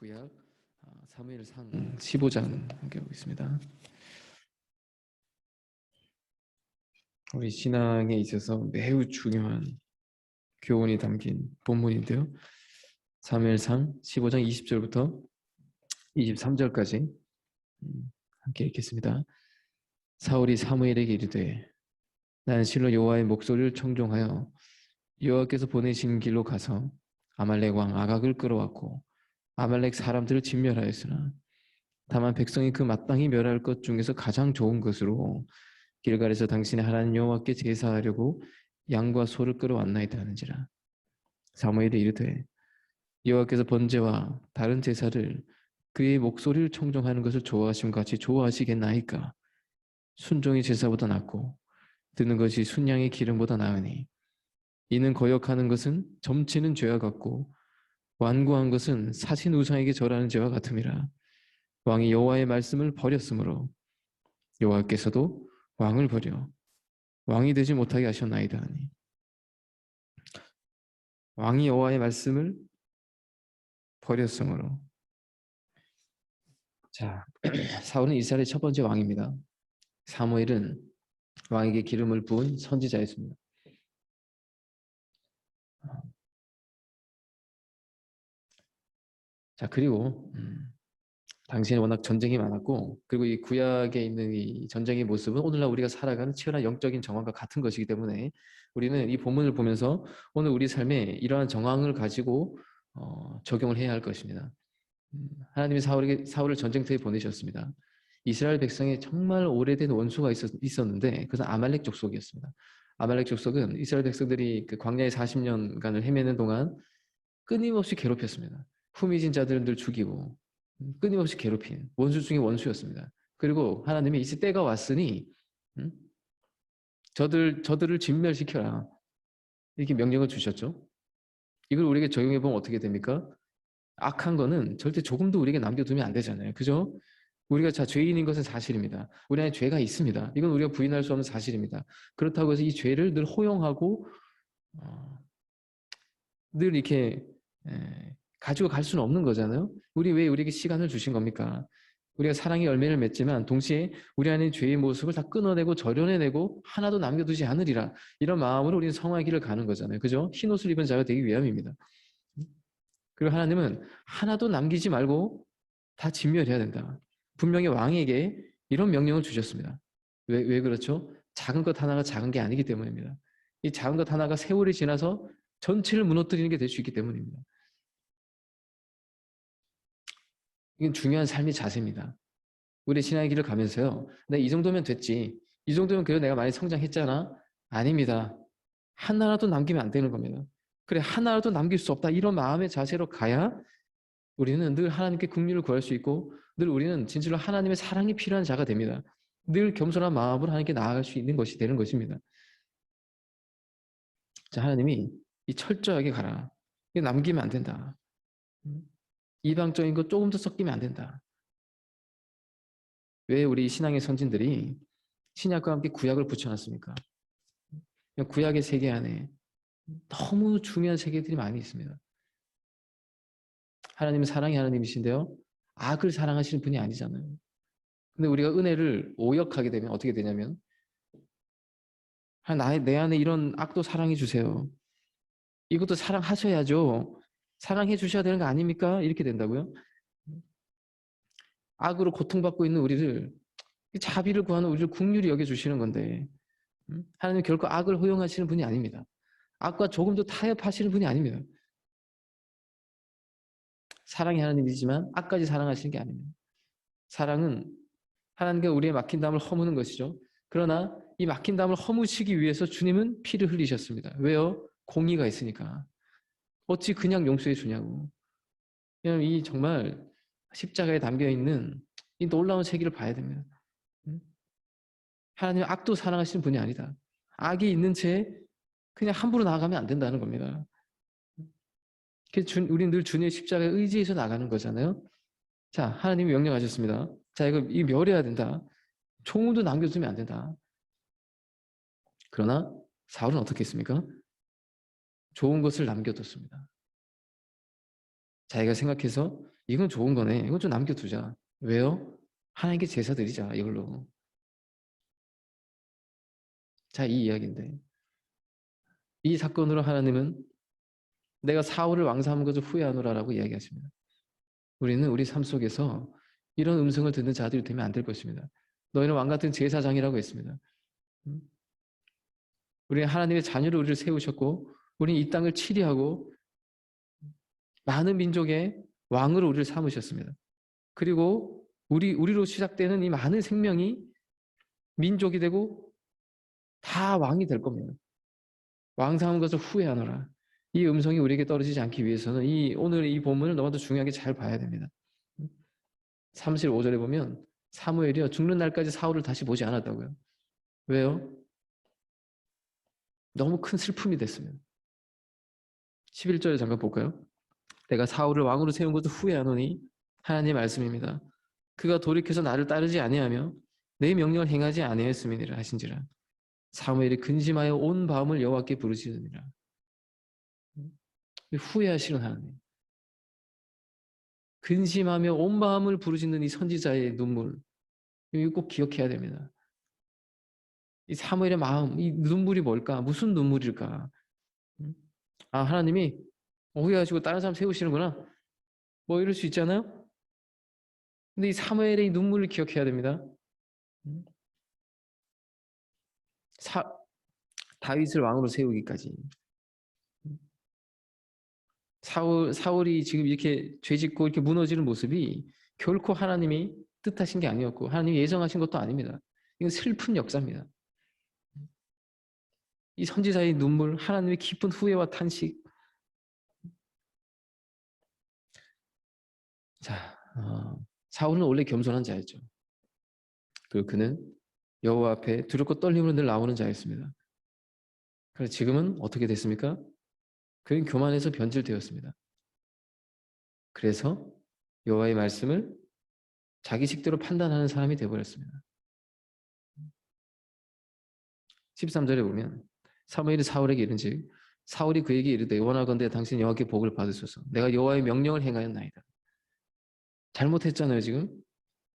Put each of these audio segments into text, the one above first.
구약 사무엘상 15장 함께 보고 있습니다. 우리 신앙에 있어서 매우 중요한 교훈이 담긴 본문인데요. 사무엘상 15장 20절부터 23절까지 함께 읽겠습니다. 사울이 사무엘에게 이르되 나는 실로 여호와의 목소리를 청종하여 여호와께서 보내신 길로 가서 아말렉 왕 아각을 끌어왔고 아말렉 사람들을 진멸하였으나 다만 백성이 그 마땅히 멸할 것 중에서 가장 좋은 것으로 길갈에서 당신의 하나님 여호와께 제사하려고 양과 소를 끌어왔나이다 하는지라. 사무엘이 이르되 여호와께서 번제와 다른 제사를 그의 목소리를 청종하는 것을 좋아하심 같이 좋아하시겠나이까. 순종이 제사보다 낫고 듣는 것이 순양의 기름보다 나으니 이는 거역하는 것은 점치는 죄와 같고 완고한 것은 사신 우상에게 절하는 죄와 같음이라. 왕이 여호와의 말씀을 버렸으므로 여호와께서도 왕을 버려 왕이 되지 못하게 하셨나이다 하니. 왕이 여호와의 말씀을 버렸으므로. 자, 사울은 이스라엘의 첫 번째 왕입니다. 사무엘은 왕에게 기름을 부은 선지자였습니다. 자, 그리고 당시에 워낙 전쟁이 많았고, 그리고 이 구약에 있는 이 전쟁의 모습은 오늘날 우리가 살아가는 치열한 영적인 정황과 같은 것이기 때문에 우리는 이 본문을 보면서 오늘 우리 삶에 이러한 정황을 가지고 적용을 해야 할 것입니다. 하나님이 사울을 전쟁터에 보내셨습니다. 이스라엘 백성에 정말 오래된 원수가 있었는데 그것은 아말렉 족속이었습니다. 아말렉 족속은 이스라엘 백성들이 그 광야에 40년간을 헤매는 동안 끊임없이 괴롭혔습니다. 후미진 자들을 죽이고 끊임없이 괴롭힌 원수 중에 원수였습니다. 그리고 하나님이 이제 때가 왔으니 저들을 진멸시켜라 이렇게 명령을 주셨죠. 이걸 우리에게 적용해 보면 어떻게 됩니까? 악한 거는 절대 조금도 우리에게 남겨두면 안 되잖아요. 그죠? 우리가 죄인인 것은 사실입니다. 우리 안에 죄가 있습니다. 이건 우리가 부인할 수 없는 사실입니다. 그렇다고 해서 이 죄를 늘 허용하고 늘 이렇게 가지고 갈 수는 없는 거잖아요. 왜 우리에게 시간을 주신 겁니까? 우리가 사랑의 열매를 맺지만 동시에 우리 안에 죄의 모습을 다 끊어내고 절연해내고 하나도 남겨두지 않으리라. 이런 마음으로 우리는 성화의 길을 가는 거잖아요. 그죠? 흰 옷을 입은 자가 되기 위함입니다. 그리고 하나님은 하나도 남기지 말고 다 진멸해야 된다. 분명히 왕에게 이런 명령을 주셨습니다. 왜 그렇죠? 작은 것 하나가 작은 게 아니기 때문입니다. 이 작은 것 하나가 세월이 지나서 전체를 무너뜨리는 게 될 수 있기 때문입니다. 이건 중요한 삶의 자세입니다. 우리 신앙의 길을 가면서요. 이 정도면 됐지. 이 정도면 그래도 내가 많이 성장했잖아. 아닙니다. 하나라도 남기면 안 되는 겁니다. 그래, 하나라도 남길 수 없다. 이런 마음의 자세로 가야 우리는 늘 하나님께 긍휼을 구할 수 있고 늘 우리는 진실로 하나님의 사랑이 필요한 자가 됩니다. 늘 겸손한 마음으로 하나님께 나아갈 수 있는 것이 되는 것입니다. 자, 하나님이 이 철저하게 가라. 이거 남기면 안 된다. 이방적인 거 조금도 섞이면 안 된다. 왜 우리 신앙의 선진들이 신약과 함께 구약을 붙여놨습니까? 구약의 세계 안에 너무 중요한 세계들이 많이 있습니다. 하나님은 사랑의 하나님이신데요. 악을 사랑하시는 분이 아니잖아요. 근데 우리가 은혜를 오역하게 되면 어떻게 되냐면 내 안에 이런 악도 사랑해 주세요. 이것도 사랑하셔야죠. 사랑해 주셔야 되는 거 아닙니까? 이렇게 된다고요. 악으로 고통받고 있는 우리를 자비를 구하는 우리를 긍휼히 여겨주시는 건데 하나님 결코 악을 허용하시는 분이 아닙니다. 악과 조금도 타협하시는 분이 아닙니다. 사랑이 하나님이지만 악까지 사랑하시는 게 아닙니다. 사랑은 하나님과 우리의 막힌 담을 허무는 것이죠. 그러나 이 막힌 담을 허무시기 위해서 주님은 피를 흘리셨습니다. 왜요? 공의가 있으니까. 어찌 그냥 용서해 주냐고. 왜냐하면 이 정말 십자가에 담겨있는 이 놀라운 세계를 봐야 됩니다. 하나님은 악도 사랑하시는 분이 아니다. 악이 있는 채 그냥 함부로 나아가면 안 된다는 겁니다. 우리는 늘 주님의 십자가에 의지해서 나가는 거잖아요. 자, 하나님이 명령하셨습니다. 자, 이거 멸해야 된다. 총도 남겨두면 안 된다. 그러나 사울은 어떻게 했습니까? 좋은 것을 남겨뒀습니다. 자기가 생각해서 이건 좋은 거네. 이건 좀 남겨두자. 왜요? 하나님께 제사 드리자 이걸로. 자, 이 이야기인데 이 사건으로 하나님은 내가 사울을 왕사한 것을 후회하노라라고 이야기하십니다. 우리는 우리 삶 속에서 이런 음성을 듣는 자들이 되면 안 될 것입니다. 너희는 왕 같은 제사장이라고 했습니다. 우리는 하나님의 자녀로 우리를 세우셨고 우리는 이 땅을 치리하고 많은 민족의 왕으로 우리를 삼으셨습니다. 그리고 우리로 시작되는 이 많은 생명이 민족이 되고 다 왕이 될 겁니다. 왕 삼은 것을 후회하노라. 이 음성이 우리에게 떨어지지 않기 위해서는 오늘 이 본문을 너무도 중요하게 잘 봐야 됩니다. 35절에 보면 사무엘이요 죽는 날까지 사울을 다시 보지 않았다고요. 왜요? 너무 큰 슬픔이 됐습니다. 11절에 잠깐 볼까요? 내가 사울을 왕으로 세운 것을 후회하노니 하나님의 말씀입니다. 그가 돌이켜서 나를 따르지 아니하며 내 명령을 행하지 아니하였음이니라 하신지라. 사무엘이 근심하여 온 밤을 여호와께 부르시느니라. 후회하시는 하나님. 근심하며 온 마음을 부르짖는 이 선지자의 눈물, 이거 꼭 기억해야 됩니다. 이 사무엘의 마음, 이 눈물이 뭘까? 무슨 눈물일까? 아, 하나님이 후회하시고 다른 사람 세우시는구나. 뭐 이럴 수 있잖아요. 근데 이 사무엘의 이 눈물을 기억해야 됩니다. 다윗을 왕으로 세우기까지. 사울이 지금 이렇게 죄짓고 이렇게 무너지는 모습이 결코 하나님이 뜻하신 게 아니었고 하나님이 예정하신 것도 아닙니다. 이건 슬픈 역사입니다. 이 선지자의 눈물, 하나님의 깊은 후회와 탄식. 자, 사울은 원래 겸손한 자였죠. 그리고 그는 여호와 앞에 두렵고 떨림으로 늘 나오는 자였습니다. 그래서 지금은 어떻게 됐습니까? 그는 교만해서 변질되었습니다. 그래서 여호와의 말씀을 자기 식대로 판단하는 사람이 되어버렸습니다. 13절에 보면 사무엘이 사울에게 이른즉 사울이 그에게 이르되 원하건대 당신 여호와께 복을 받으소서. 내가 여호와의 명령을 행하였나이다. 잘못했잖아요. 지금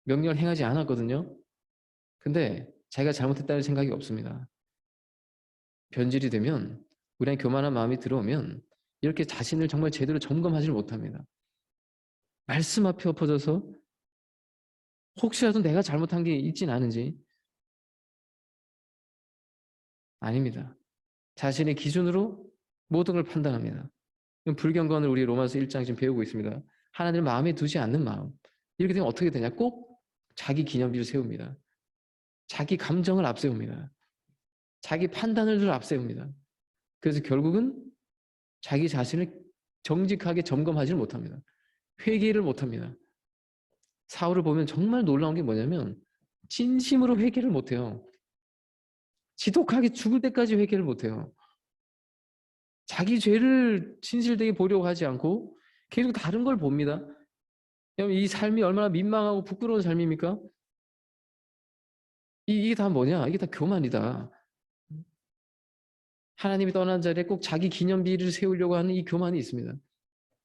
명령을 행하지 않았거든요. 근데 자기가 잘못했다는 생각이 없습니다. 변질이 되면 우리의 교만한 마음이 들어오면 이렇게 자신을 정말 제대로 점검하지 못합니다. 말씀 앞에 엎어져서 혹시라도 내가 잘못한 게 있진 않은지. 아닙니다. 자신의 기준으로 모든 걸 판단합니다. 불경건을 우리 로마서 1장 지금 배우고 있습니다. 하나님을 마음에 두지 않는 마음. 이렇게 되면 어떻게 되냐? 꼭 자기 기념비를 세웁니다. 자기 감정을 앞세웁니다. 자기 판단을 앞세웁니다. 그래서 결국은 자기 자신을 정직하게 점검하지를 못합니다. 회개를 못합니다. 사울을 보면 정말 놀라운 게 뭐냐면 진심으로 회개를 못해요. 지독하게 죽을 때까지 회개를 못해요. 자기 죄를 진실되게 보려고 하지 않고 계속 다른 걸 봅니다. 여러분, 이 삶이 얼마나 민망하고 부끄러운 삶입니까? 이게 다 뭐냐? 이게 다 교만이다. 하나님이 떠난 자리에 꼭 자기 기념비를 세우려고 하는 이 교만이 있습니다.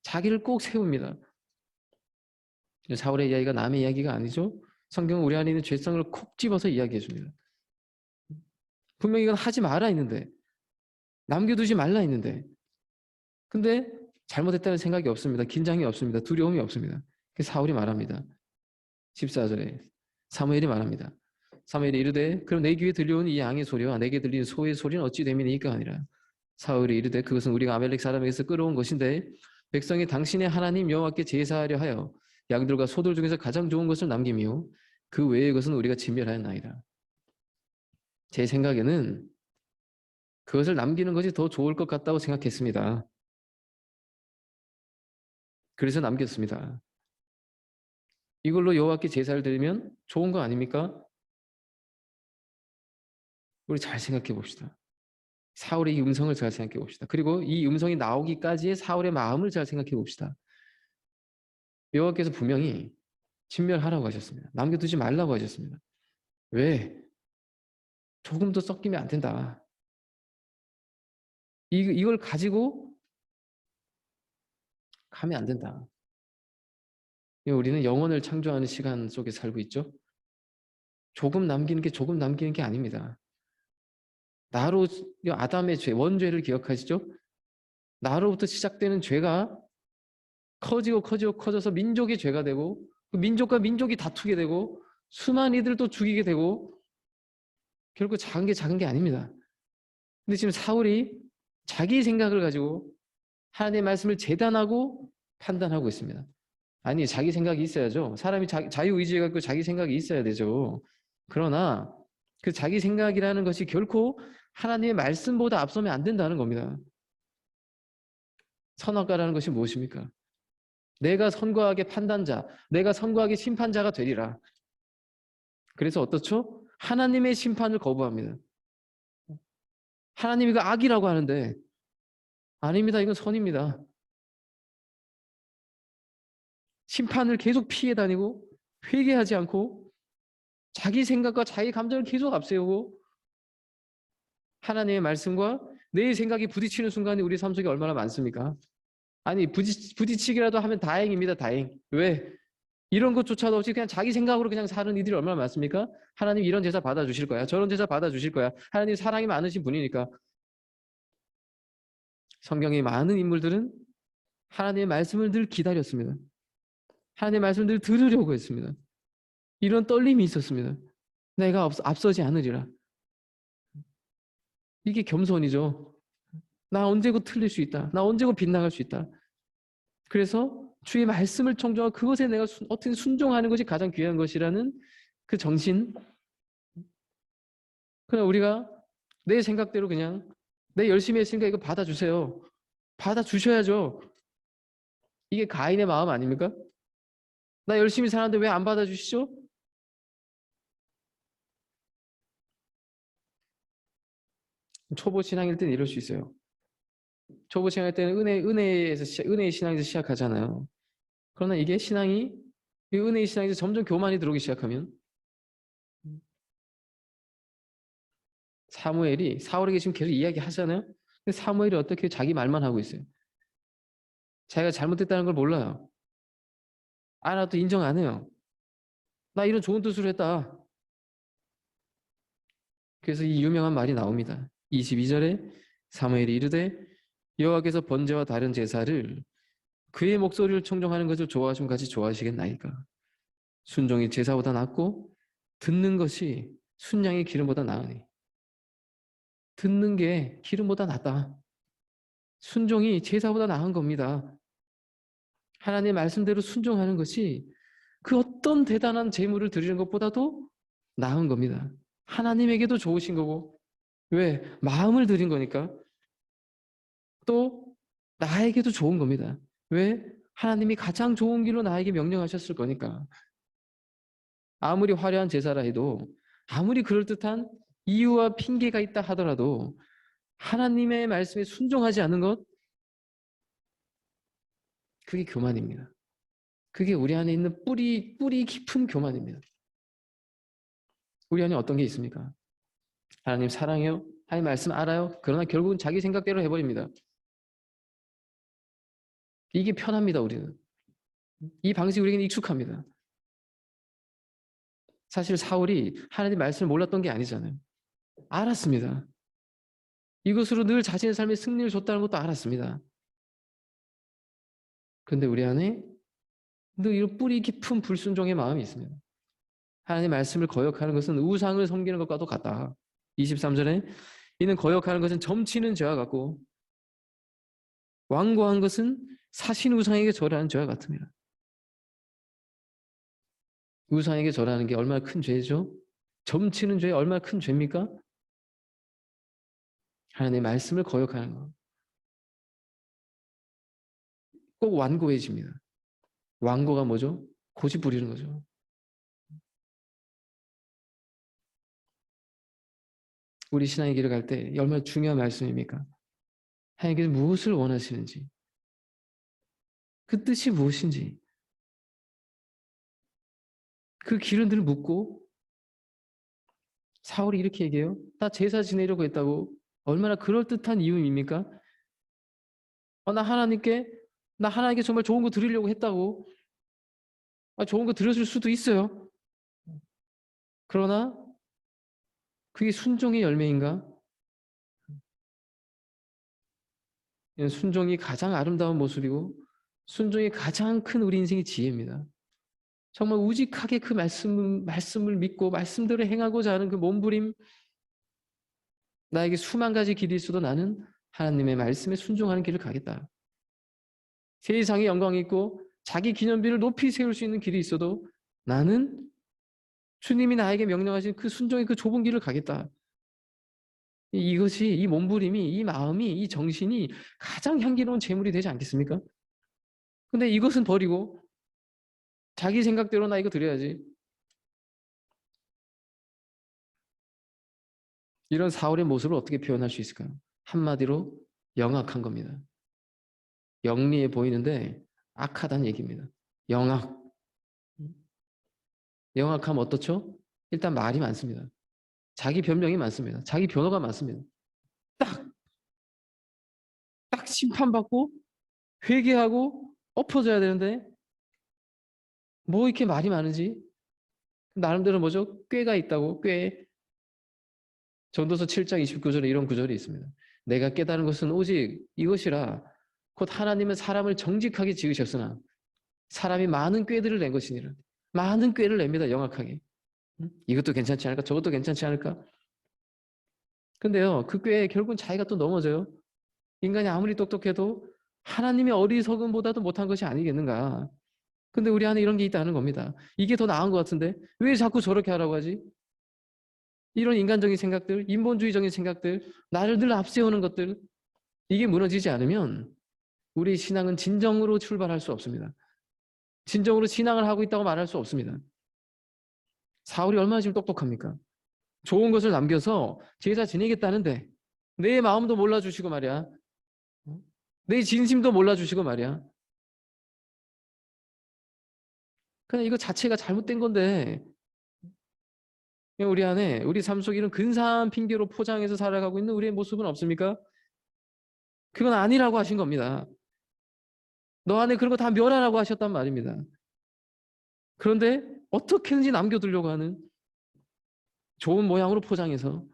자기를 꼭 세웁니다. 사울의 이야기가 남의 이야기가 아니죠. 성경은 우리 안에 있는 죄성을 콕 집어서 이야기해 줍니다. 분명히 이건 하지 말아 있는데, 남겨두지 말라 있는데, 근데 잘못했다는 생각이 없습니다. 긴장이 없습니다. 두려움이 없습니다. 사울이 말합니다. 14절에 사무엘이 말합니다. 사무엘이 이르되 그럼 내 귀에 들려오는 이 양의 소리와 내게 들리는 소의 소리는 어찌 됨이니까 하니라. 사울이 이르되 그것은 우리가 아멜렉 사람에게서 끌어온 것인데 백성이 당신의 하나님 여호와께 제사하려 하여 양들과 소들 중에서 가장 좋은 것을 남김이요 그 외의 것은 우리가 진멸하였나이다. 제 생각에는 그것을 남기는 것이 더 좋을 것 같다고 생각했습니다. 그래서 남겼습니다. 이걸로 여호와께 제사를 드리면 좋은 거 아닙니까? 우리 잘 생각해 봅시다. 사울의 이 음성을 잘 생각해 봅시다. 그리고 이 음성이 나오기까지의 사울의 마음을 잘 생각해 봅시다. 여호와께서 분명히 진멸하라고 하셨습니다. 남겨두지 말라고 하셨습니다. 왜? 조금 더 섞이면 안 된다. 이걸 가지고 가면 안 된다. 우리는 영혼을 창조하는 시간 속에 살고 있죠. 조금 남기는 게 아닙니다. 나로 아담의 죄, 원죄를 기억하시죠? 나로부터 시작되는 죄가 커져서 민족의 죄가 되고 그 민족과 민족이 다투게 되고 수많은 이들도 죽이게 되고 결국 작은 게 아닙니다. 근데 지금 사울이 자기 생각을 가지고 하나님의 말씀을 재단하고 판단하고 있습니다. 아니, 자기 생각이 있어야죠. 사람이 자유의지가 있고 자기 생각이 있어야 되죠. 그러나 그 자기 생각이라는 것이 결코 하나님의 말씀보다 앞서면 안 된다는 겁니다. 선악과라는 것이 무엇입니까? 내가 선과하게 판단자, 내가 선과하게 심판자가 되리라. 그래서 어떻죠? 하나님의 심판을 거부합니다. 하나님이 이거 악이라고 하는데 아닙니다. 이건 선입니다. 심판을 계속 피해 다니고 회개하지 않고 자기 생각과 자기 감정을 계속 앞세우고 하나님의 말씀과 내 생각이 부딪히는 순간이 우리 삶 속에 얼마나 많습니까? 아니, 부딪히기라도 하면 다행입니다. 다행. 왜? 이런 것조차도 없이 그냥 자기 생각으로 그냥 사는 이들이 얼마나 많습니까? 하나님 이런 제사 받아주실 거야. 저런 제사 받아주실 거야. 하나님 사랑이 많으신 분이니까. 성경의 많은 인물들은 하나님의 말씀을 늘 기다렸습니다. 하나님의 말씀을 늘 들으려고 했습니다. 이런 떨림이 있었습니다. 내가 앞서지 않으리라. 이게 겸손이죠. 나 언제고 틀릴 수 있다. 나 언제고 빗나갈 수 있다. 그래서 주의 말씀을 청정하고 그것에 내가 어떻게 순종하는 것이 가장 귀한 것이라는 그 정신. 그냥 우리가 내 생각대로 그냥 내 열심히 했으니까 이거 받아주세요. 받아주셔야죠. 이게 가인의 마음 아닙니까? 나 열심히 사는데 왜 안 받아주시죠? 초보 신앙일 때는 이럴 수 있어요. 초보 신앙일 때는 은혜의 신앙에서 시작하잖아요. 그러나 이게 신앙이 이 은혜의 신앙에서 점점 교만이 들어오기 시작하면 사무엘이 사울에게 지금 계속 이야기하잖아요. 근데 사무엘이 어떻게 자기 말만 하고 있어요. 자기가 잘못했다는 걸 몰라요. 알아도 인정 안 해요. 나 이런 좋은 뜻으로 했다. 그래서 이 유명한 말이 나옵니다. 22절에 사무엘이 이르되 여호와께서 번제와 다른 제사를 그의 목소리를 청정하는 것을 좋아하시면 같이 좋아하시겠나이까. 순종이 제사보다 낫고 듣는 것이 순양의 기름보다 나으니. 듣는 게 기름보다 낫다. 순종이 제사보다 나은 겁니다. 하나님의 말씀대로 순종하는 것이 그 어떤 대단한 제물을 드리는 것보다도 나은 겁니다. 하나님에게도 좋으신 거고. 왜? 마음을 드린 거니까. 또 나에게도 좋은 겁니다. 왜? 하나님이 가장 좋은 길로 나에게 명령하셨을 거니까. 아무리 화려한 제사라 해도 아무리 그럴듯한 이유와 핑계가 있다 하더라도 하나님의 말씀에 순종하지 않는 것, 그게 교만입니다. 그게 우리 안에 있는 뿌리 깊은 교만입니다. 우리 안에 어떤 게 있습니까? 하나님 사랑해요? 하나님 말씀 알아요? 그러나 결국은 자기 생각대로 해버립니다. 이게 편합니다, 우리는. 이 방식이 우리에게는 익숙합니다. 사실 사울이 하나님 말씀을 몰랐던 게 아니잖아요. 알았습니다. 이것으로 늘 자신의 삶에 승리를 줬다는 것도 알았습니다. 그런데 우리 안에 늘 이런 뿌리 깊은 불순종의 마음이 있습니다. 하나님의 말씀을 거역하는 것은 우상을 섬기는 것과도 같다. 23절에 이는 거역하는 것은 점치는 죄와 같고 완고한 것은 사신 우상에게 절하는 죄와 같습니다. 우상에게 절하는 게 얼마나 큰 죄죠? 점치는 죄 얼마나 큰 죄입니까? 하나님의 말씀을 거역하는 것. 꼭 완고해집니다. 완고가 뭐죠? 고집 부리는 거죠. 우리 신앙의 길을 갈 때 얼마나 중요한 말씀입니까? 하나님께서 무엇을 원하시는지, 그 뜻이 무엇인지, 그 길은 늘 묻고. 사울이 이렇게 얘기해요. 나 제사 지내려고 했다고. 얼마나 그럴듯한 이유입니까? 나 하나님께 정말 좋은 거 드리려고 했다고. 좋은 거 들었을 수도 있어요. 그러나 그게 순종의 열매인가? 순종이 가장 아름다운 모습이고 순종이 가장 큰 우리 인생의 지혜입니다. 정말 우직하게 그 말씀을 믿고 말씀대로 행하고자 하는 그 몸부림, 나에게 수만 가지 길이 있어도 나는 하나님의 말씀에 순종하는 길을 가겠다. 세상의 영광이 있고 자기 기념비를 높이 세울 수 있는 길이 있어도 나는 주님이 나에게 명령하신 그 순종의 그 좁은 길을 가겠다. 이것이, 이 몸부림이, 이 마음이, 이 정신이 가장 향기로운 재물이 되지 않겠습니까? 근데 이것은 버리고 자기 생각대로 나 이거 드려야지. 이런 사울의 모습을 어떻게 표현할 수 있을까요? 한마디로 영악한 겁니다. 영리해 보이는데 악하다는 얘기입니다. 영악. 영악하면 어떻죠? 일단 말이 많습니다. 자기 변명이 많습니다. 자기 변호가 많습니다. 딱, 딱 심판받고 회개하고 엎어져야 되는데 뭐 이렇게 말이 많은지 나름대로 뭐죠? 꾀가 있다고. 꾀. 전도서 7장 29절에 이런 구절이 있습니다. 내가 깨달은 것은 오직 이것이라 곧 하나님은 사람을 정직하게 지으셨으나 사람이 많은 꾀들을 낸 것이니라. 많은 꾀를 냅니다. 영악하게. 이것도 괜찮지 않을까? 저것도 괜찮지 않을까? 근데요, 그 꾀에 결국은 자기가 또 넘어져요. 인간이 아무리 똑똑해도 하나님의 어리석음보다도 못한 것이 아니겠는가? 근데 우리 안에 이런 게 있다는 겁니다. 이게 더 나은 것 같은데 왜 자꾸 저렇게 하라고 하지? 이런 인간적인 생각들, 인본주의적인 생각들, 나를 늘 앞세우는 것들, 이게 무너지지 않으면 우리 신앙은 진정으로 출발할 수 없습니다. 진정으로 신앙을 하고 있다고 말할 수 없습니다. 사울이 얼마나 지금 똑똑합니까? 좋은 것을 남겨서 제사 지내겠다는데 내 마음도 몰라주시고 말이야. 내 진심도 몰라주시고 말이야. 그냥 이거 자체가 잘못된 건데 우리 안에 우리 삶 속에 이런 근사한 핑계로 포장해서 살아가고 있는 우리의 모습은 없습니까? 그건 아니라고 하신 겁니다. 너 안에 그런 거 다 멸하라고 하셨단 말입니다. 그런데 어떻게든지 남겨두려고 하는 좋은 모양으로 포장해서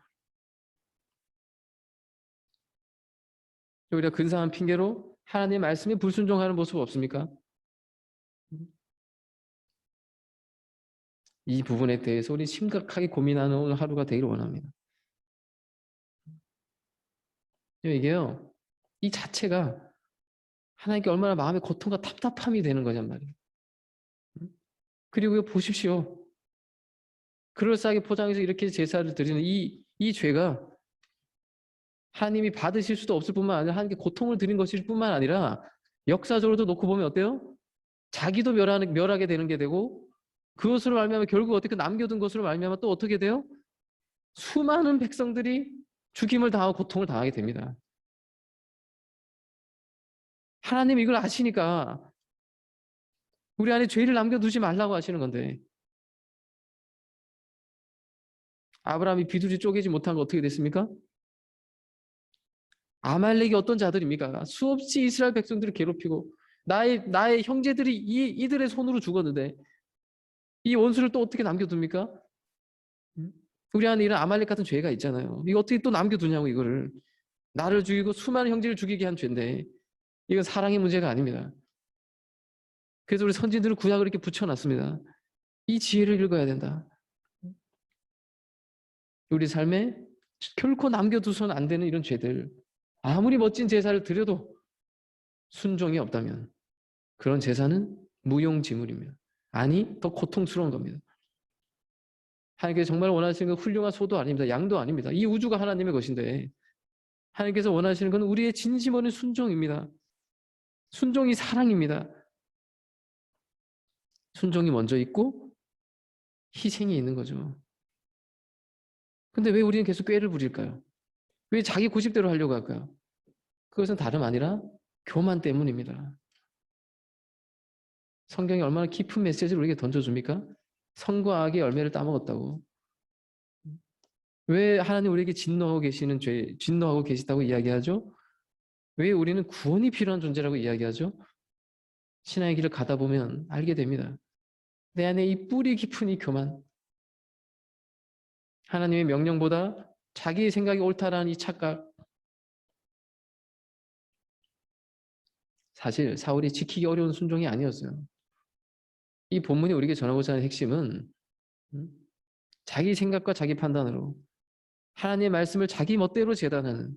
우리가 근사한 핑계로 하나님의 말씀에 불순종하는 모습 없습니까? 이 부분에 대해서 우리 심각하게 고민하는 오늘 하루가 되기를 원합니다. 이게요, 이 자체가 하나님께 얼마나 마음의 고통과 답답함이 되는 거냔 말이에요. 그리고 보십시오. 그럴싸하게 포장해서 이렇게 제사를 드리는 이 죄가 하나님이 받으실 수도 없을 뿐만 아니라 하나님께 고통을 드린 것일 뿐만 아니라 역사적으로도 놓고 보면 어때요? 자기도 멸하게 되는 게 되고 그것으로 말미암아 결국 어떻게 남겨둔 것으로 말미암아 또 어떻게 돼요? 수많은 백성들이 죽임을 당하고 고통을 당하게 됩니다. 하나님 이걸 아시니까 우리 안에 죄를 남겨두지 말라고 하시는 건데 아브라함이 비둘기 쪼개지 못한 거 어떻게 됐습니까? 아말렉이 어떤 자들입니까? 수없이 이스라엘 백성들을 괴롭히고 나의 형제들이 이들의 손으로 죽었는데 이 원수를 또 어떻게 남겨둡니까? 우리 안에 이런 아말렉 같은 죄가 있잖아요. 이거 어떻게 또 남겨두냐고 이거를. 나를 죽이고 수많은 형제를 죽이게 한 죄인데 이건 사랑의 문제가 아닙니다. 그래서 우리 선진들은 구약을 이렇게 붙여놨습니다. 이 지혜를 읽어야 된다. 우리 삶에 결코 남겨두서는 안 되는 이런 죄들, 아무리 멋진 제사를 드려도 순종이 없다면 그런 제사는 무용지물입니다. 아니, 더 고통스러운 겁니다. 하나님께서 정말 원하시는 건 훌륭한 소도 아닙니다. 양도 아닙니다. 이 우주가 하나님의 것인데 하나님께서 원하시는 건 우리의 진심 어린 순종입니다. 순종이 사랑입니다. 순종이 먼저 있고 희생이 있는 거죠. 근데 왜 우리는 계속 꾀를 부릴까요? 왜 자기 고집대로 하려고 할까요? 그것은 다름 아니라 교만 때문입니다. 성경이 얼마나 깊은 메시지를 우리에게 던져줍니까? 선과 악의 열매를 따먹었다고. 왜 하나님 우리에게 진노하고 계시다고 이야기하죠? 왜 우리는 구원이 필요한 존재라고 이야기하죠? 신앙의 길을 가다 보면 알게 됩니다. 내 안에 이 뿌리 깊은 이 교만, 하나님의 명령보다 자기 생각이 옳다라는 이 착각, 사실 사울이 지키기 어려운 순종이 아니었어요. 이 본문이 우리에게 전하고자 하는 핵심은 자기 생각과 자기 판단으로 하나님의 말씀을 자기 멋대로 재단하는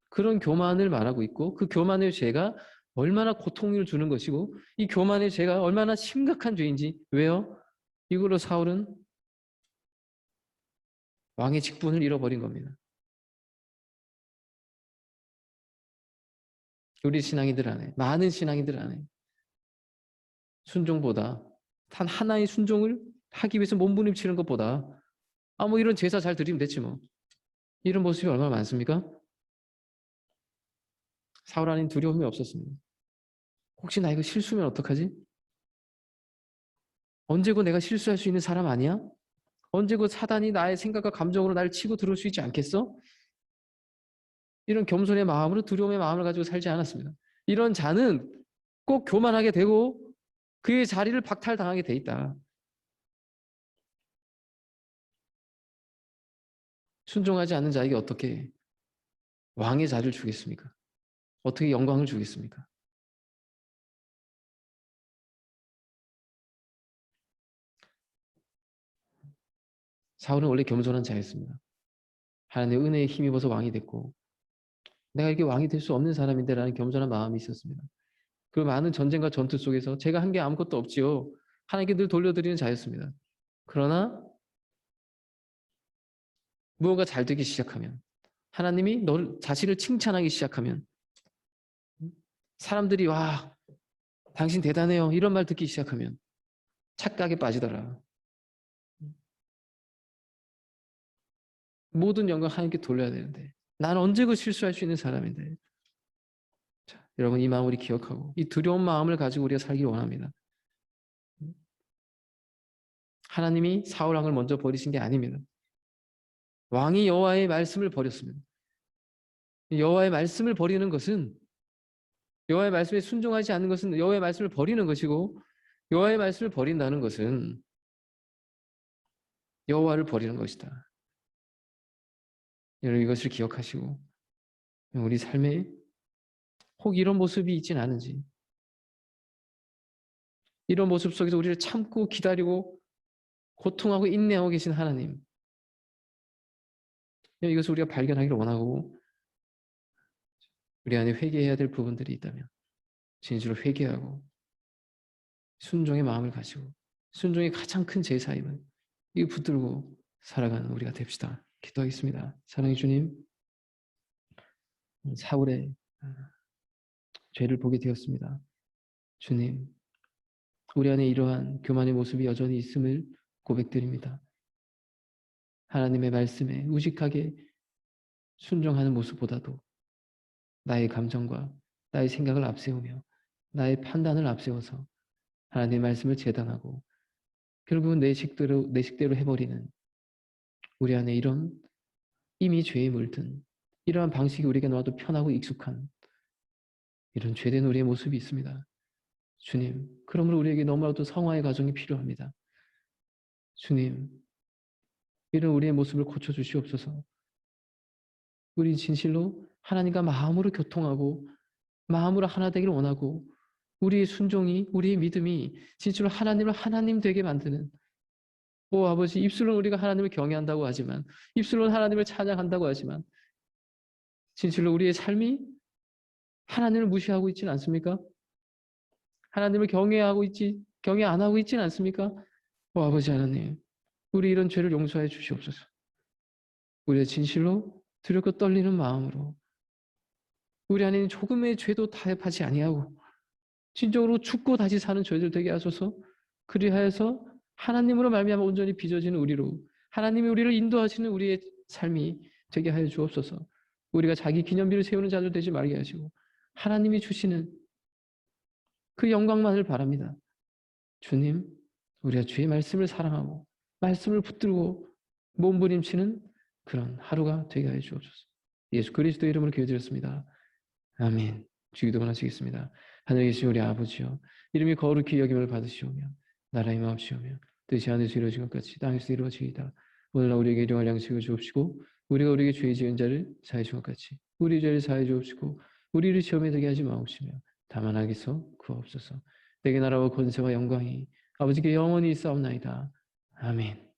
그런 교만을 말하고 있고, 그 교만의 죄가 얼마나 고통을 주는 것이고 이 교만의 죄가 얼마나 심각한 죄인지. 왜요? 이걸로 사울은 왕의 직분을 잃어버린 겁니다. 우리 신앙인들 안에, 많은 신앙인들 안에 순종보다, 단 하나의 순종을 하기 위해서 몸부림치는 것보다 뭐 이런 제사 잘 드리면 됐지 뭐, 이런 모습이 얼마나 많습니까? 사울 안에는 두려움이 없었습니다. 혹시 나 이거 실수면 어떡하지? 언제고 내가 실수할 수 있는 사람 아니야? 언제고 사단이 나의 생각과 감정으로 나를 치고 들어올 수 있지 않겠어? 이런 겸손의 마음으로 두려움의 마음을 가지고 살지 않았습니다. 이런 자는 꼭 교만하게 되고 그의 자리를 박탈당하게 돼 있다. 순종하지 않는 자에게 어떻게 왕의 자리를 주겠습니까? 어떻게 영광을 주겠습니까? 사울은 원래 겸손한 자였습니다. 하나님의 은혜에 힘입어서 왕이 됐고, 내가 이렇게 왕이 될 수 없는 사람인데라는 겸손한 마음이 있었습니다. 그 많은 전쟁과 전투 속에서 제가 한 게 아무것도 없지요, 하나님께 늘 돌려드리는 자였습니다. 그러나 무언가 잘 되기 시작하면, 하나님이 너를 자신을 칭찬하기 시작하면, 사람들이 와 당신 대단해요 이런 말 듣기 시작하면 착각에 빠지더라. 모든 영광 하나님께 돌려야 되는데 나는 언제고 실수할 수 있는 사람인데. 자, 여러분, 이 마음 우리 기억하고 이 두려운 마음을 가지고 우리가 살기를 원합니다. 하나님이 사울 왕을 먼저 버리신 게 아닙니다. 왕이 여호와의 말씀을 버렸습니다. 여호와의 말씀을 버리는 것은, 여호와의 말씀에 순종하지 않는 것은 여호와의 말씀을 버리는 것이고, 여호와의 말씀을 버린다는 것은 여호와를 버리는 것이다. 여러분, 이것을 기억하시고 우리 삶에 혹 이런 모습이 있지는 않은지, 이런 모습 속에서 우리를 참고 기다리고 고통하고 인내하고 계신 하나님, 이것을 우리가 발견하기를 원하고, 우리 안에 회개해야 될 부분들이 있다면 진실로 회개하고 순종의 마음을 가지고, 순종이 가장 큰 제사임을 이 붙들고 살아가는 우리가 됩시다. 기도하겠습니다. 사랑의 주님, 사울의 죄를 보게 되었습니다. 주님, 우리 안에 이러한 교만의 모습이 여전히 있음을 고백드립니다. 하나님의 말씀에 우직하게 순종하는 모습보다도 나의 감정과 나의 생각을 앞세우며 나의 판단을 앞세워서 하나님의 말씀을 재단하고 결국은 내 식대로 해버리는, 우리 안에 이런 이미 죄에 물든 이러한 방식이 우리에게 너무나도 편하고 익숙한 이런 죄된 우리의 모습이 있습니다. 주님, 그러므로 우리에게 너무나도 성화의 과정이 필요합니다. 주님, 이런 우리의 모습을 고쳐주시옵소서. 우리 진실로 하나님과 마음으로 교통하고 마음으로 하나 되기를 원하고, 우리의 순종이, 우리의 믿음이 진실로 하나님을 하나님 되게 만드는, 오 아버지, 입술로는 우리가 하나님을 경외한다고 하지만, 입술로는 하나님을 찬양한다고 하지만 진실로 우리의 삶이 하나님을 무시하고 있지는 않습니까? 하나님을 경외 안 하고 있지는 않습니까? 오 아버지 하나님, 우리 이런 죄를 용서해 주시옵소서. 우리의 진실로 두렵고 떨리는 마음으로 우리 안에 있는 조금의 죄도 타협하지 아니하고 진정으로 죽고 다시 사는 저희들 되게 하소서. 그리하여서 하나님으로 말미암아 온전히 빚어지는 우리로, 하나님이 우리를 인도하시는 우리의 삶이 되게 하여 주옵소서. 우리가 자기 기념비를 세우는 자들 되지 말게 하시고 하나님이 주시는 그 영광만을 바랍니다. 주님, 우리가 주의 말씀을 사랑하고 말씀을 붙들고 몸부림치는 그런 하루가 되게 하여 주옵소서. 예수 그리스도 이름으로 기도드렸습니다. 아멘. 주기도 원하시겠습니다. 하늘에 계신 우리 아버지여, 이름이 거룩히 여김을 받으시오며 나라의 마옵시오며 뜻이 하늘에서 이루어진 것 같이 땅에서 이루어지이다. 오늘날 우리에게 일용할 양식을 주옵시고 우리가 우리에게 죄 지은 자를 사해 준 것 같이 우리 죄를 사해 주옵시고 우리를 시험에 들게 하지 마옵시며 다만 악에서 구하옵소서. 내게 나라와 권세와 영광이 아버지께 영원히 있사옵나이다. 아멘.